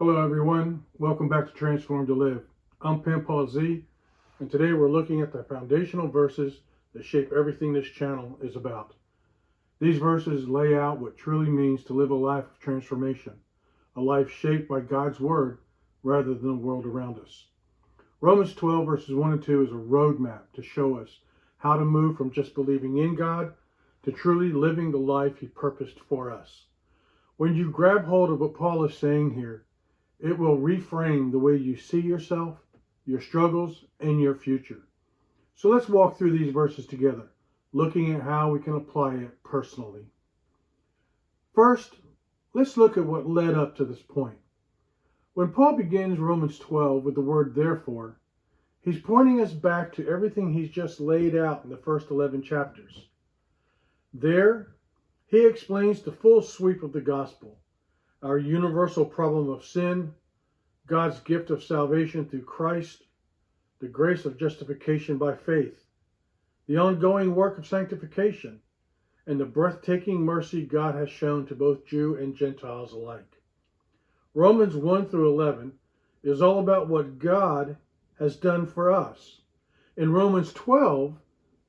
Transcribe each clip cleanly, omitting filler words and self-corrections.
Hello everyone, welcome back to Transform to Live. I'm PamPaw Z, and today we're looking at the foundational verses that shape everything this channel is about. These verses lay out what truly means to live a life of transformation, a life shaped by God's Word rather than the world around us. Romans 12 verses 1 and 2 is a roadmap to show us how to move from just believing in God to truly living the life He purposed for us. When you grab hold of what Paul is saying here, it will reframe the way you see yourself, your struggles, and your future. So let's walk through these verses together, looking at how we can apply it personally. First, let's look at what led up to this point. When Paul begins Romans 12 with the word therefore, he's pointing us back to everything he's just laid out in the first 11 chapters. There, he explains the full sweep of the gospel, our universal problem of sin, God's gift of salvation through Christ, the grace of justification by faith, the ongoing work of sanctification, and the breathtaking mercy God has shown to both Jew and Gentiles alike. Romans 1 through 11 is all about what God has done for us. In Romans 12,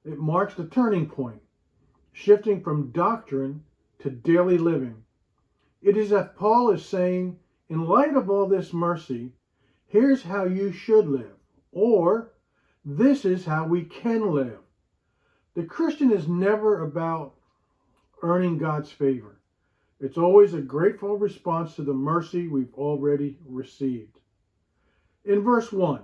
it marks the turning point, shifting from doctrine to daily living. It is as Paul is saying, in light of all this mercy, here's how you should live, or this is how we can live. The Christian is never about earning God's favor. It's always a grateful response to the mercy we've already received. In verse 1,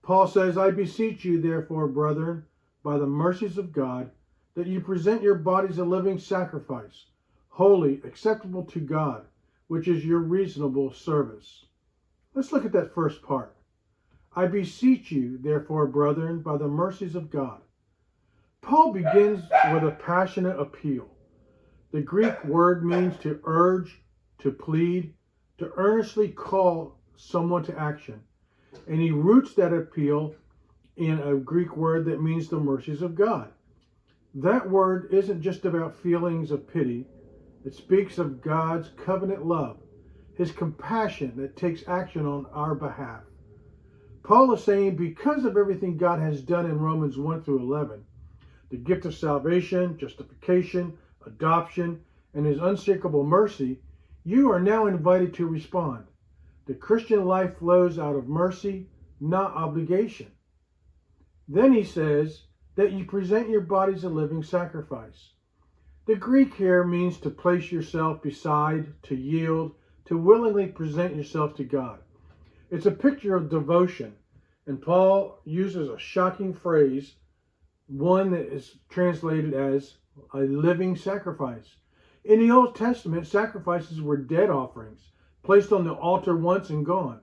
Paul says, I beseech you, therefore, brethren, by the mercies of God, that you present your bodies a living sacrifice, holy, acceptable to God, which is your reasonable service. Let's look at that first part. I beseech you, therefore, brethren, by the mercies of God. Paul begins with a passionate appeal. The Greek word means to urge, to plead, to earnestly call someone to action. And he roots that appeal in a Greek word that means the mercies of God. That word isn't just about feelings of pity. It speaks of God's covenant love, His compassion that takes action on our behalf. Paul is saying because of everything God has done in Romans 1 through 11, the gift of salvation, justification, adoption, and His unshakable mercy, you are now invited to respond. The Christian life flows out of mercy, not obligation. Then he says that you present your bodies a living sacrifice. The Greek here means to place yourself beside, to yield, to willingly present yourself to God. It's a picture of devotion, and Paul uses a shocking phrase, one that is translated as a living sacrifice. In the Old Testament, sacrifices were dead offerings, placed on the altar once and gone.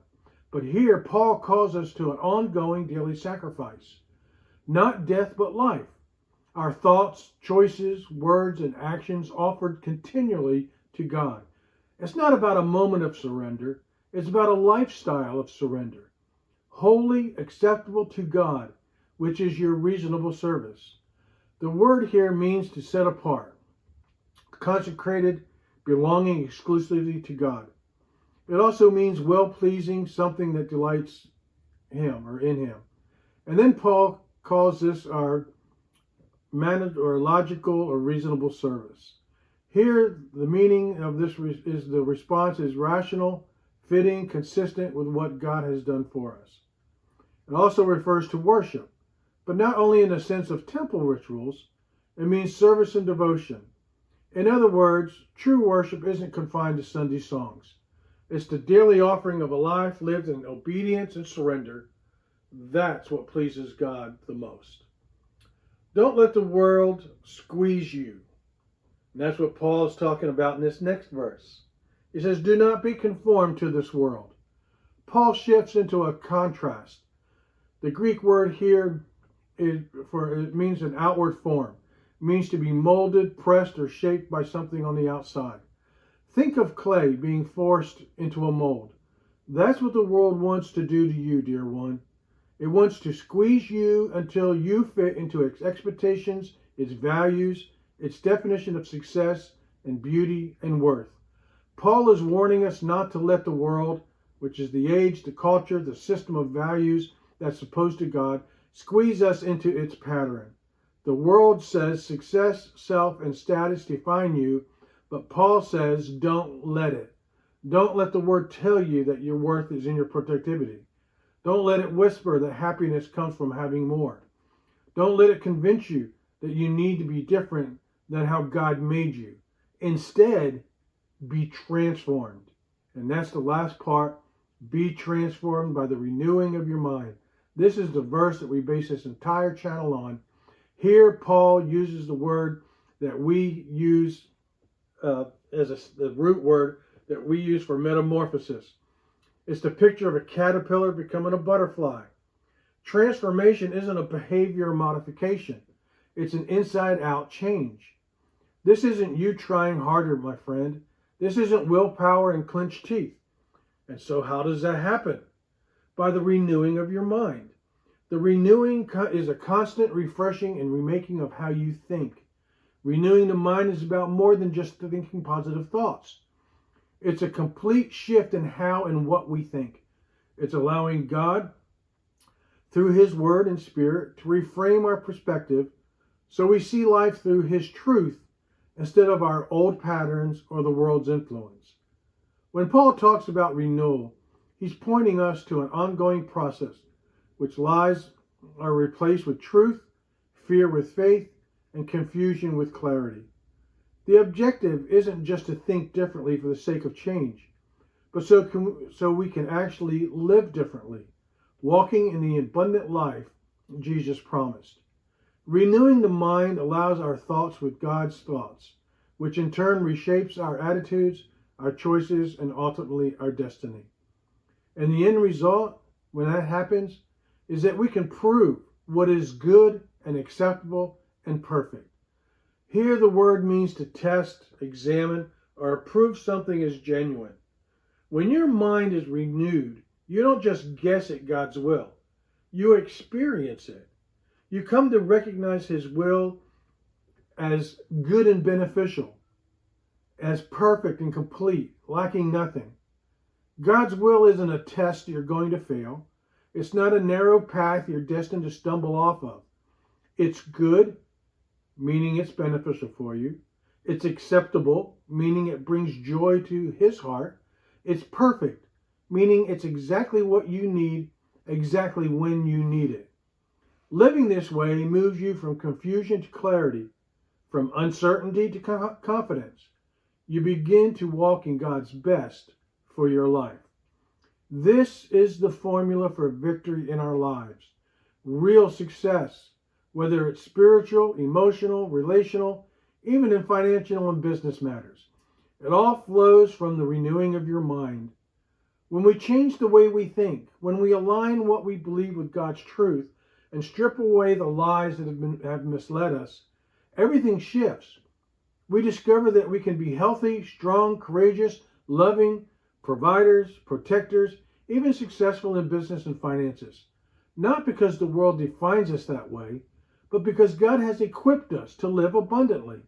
But here, Paul calls us to an ongoing daily sacrifice. Not death, but life. Our thoughts, choices, words, and actions offered continually to God. It's not about a moment of surrender. It's about a lifestyle of surrender. Holy, acceptable to God, which is your reasonable service. The word here means to set apart, consecrated, belonging exclusively to God. It also means well-pleasing, something that delights Him or in Him. And then Paul calls this our managed or logical or reasonable service. Here, the meaning of this is the response is rational, fitting, consistent with what God has done for us. It also refers to worship, but not only in the sense of temple rituals, it means service and devotion. In other words, true worship isn't confined to Sunday songs. It's the daily offering of a life lived in obedience and surrender. That's what pleases God the most. Don't let the world squeeze you. And that's what Paul is talking about in this next verse. He says, do not be conformed to this world. Paul shifts into a contrast. The Greek word here it means an outward form. It means to be molded, pressed, or shaped by something on the outside. Think of clay being forced into a mold. That's what the world wants to do to you, dear one. It wants to squeeze you until you fit into its expectations, its values, its definition of success and beauty and worth. Paul is warning us not to let the world, which is the age, the culture, the system of values that's opposed to God, squeeze us into its pattern. The world says success, self, and status define you, but Paul says don't let it. Don't let the word tell you that your worth is in your productivity. Don't let it whisper that happiness comes from having more. Don't let it convince you that you need to be different than how God made you. Instead, be transformed. And that's the last part. Be transformed by the renewing of your mind. This is the verse that we base this entire channel on. Here, Paul uses the word that we use as the root word that we use for metamorphosis. It's the picture of a caterpillar becoming a butterfly. Transformation isn't a behavior modification. It's an inside-out change. This isn't you trying harder, my friend. This isn't willpower and clenched teeth. And so how does that happen? By the renewing of your mind. The renewing is a constant refreshing and remaking of how you think. Renewing the mind is about more than just thinking positive thoughts. It's a complete shift in how and what we think. It's allowing God, through His Word and Spirit, to reframe our perspective so we see life through His truth instead of our old patterns or the world's influence. When Paul talks about renewal, he's pointing us to an ongoing process which lies are replaced with truth, fear with faith, and confusion with clarity. The objective isn't just to think differently for the sake of change, but so we can actually live differently, walking in the abundant life Jesus promised. Renewing the mind allows our thoughts with God's thoughts, which in turn reshapes our attitudes, our choices, and ultimately our destiny. And the end result, when that happens, is that we can prove what is good and acceptable and perfect. Here the word means to test, examine, or prove something is genuine. When your mind is renewed, you don't just guess at God's will. You experience it. You come to recognize His will as good and beneficial, as perfect and complete, lacking nothing. God's will isn't a test you're going to fail. It's not a narrow path you're destined to stumble off of. It's good, meaning it's beneficial for you. It's acceptable, meaning it brings joy to His heart. It's perfect, meaning it's exactly what you need, exactly when you need it. Living this way moves you from confusion to clarity, from uncertainty to confidence. You begin to walk in God's best for your life. This is the formula for victory in our lives. Real success, whether it's spiritual, emotional, relational, even in financial and business matters. It all flows from the renewing of your mind. When we change the way we think, when we align what we believe with God's truth and strip away the lies that have misled us, everything shifts. We discover that we can be healthy, strong, courageous, loving, providers, protectors, even successful in business and finances. Not because the world defines us that way, but because God has equipped us to live abundantly.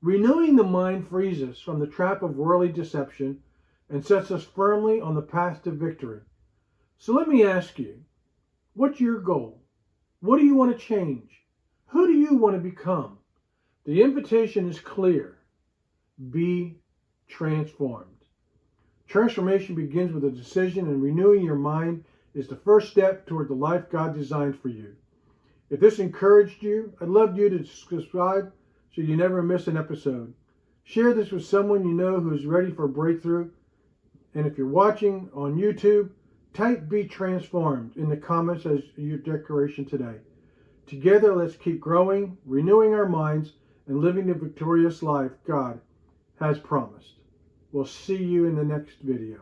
Renewing the mind frees us from the trap of worldly deception and sets us firmly on the path to victory. So let me ask you, what's your goal? What do you want to change? Who do you want to become? The invitation is clear. Be transformed. Transformation begins with a decision, and renewing your mind is the first step toward the life God designed for you. If this encouraged you, I'd love you to subscribe so you never miss an episode. Share this with someone you know who is ready for a breakthrough. And if you're watching on YouTube, type "Be Transformed" in the comments as your declaration today. Together, let's keep growing, renewing our minds, and living the victorious life God has promised. We'll see you in the next video.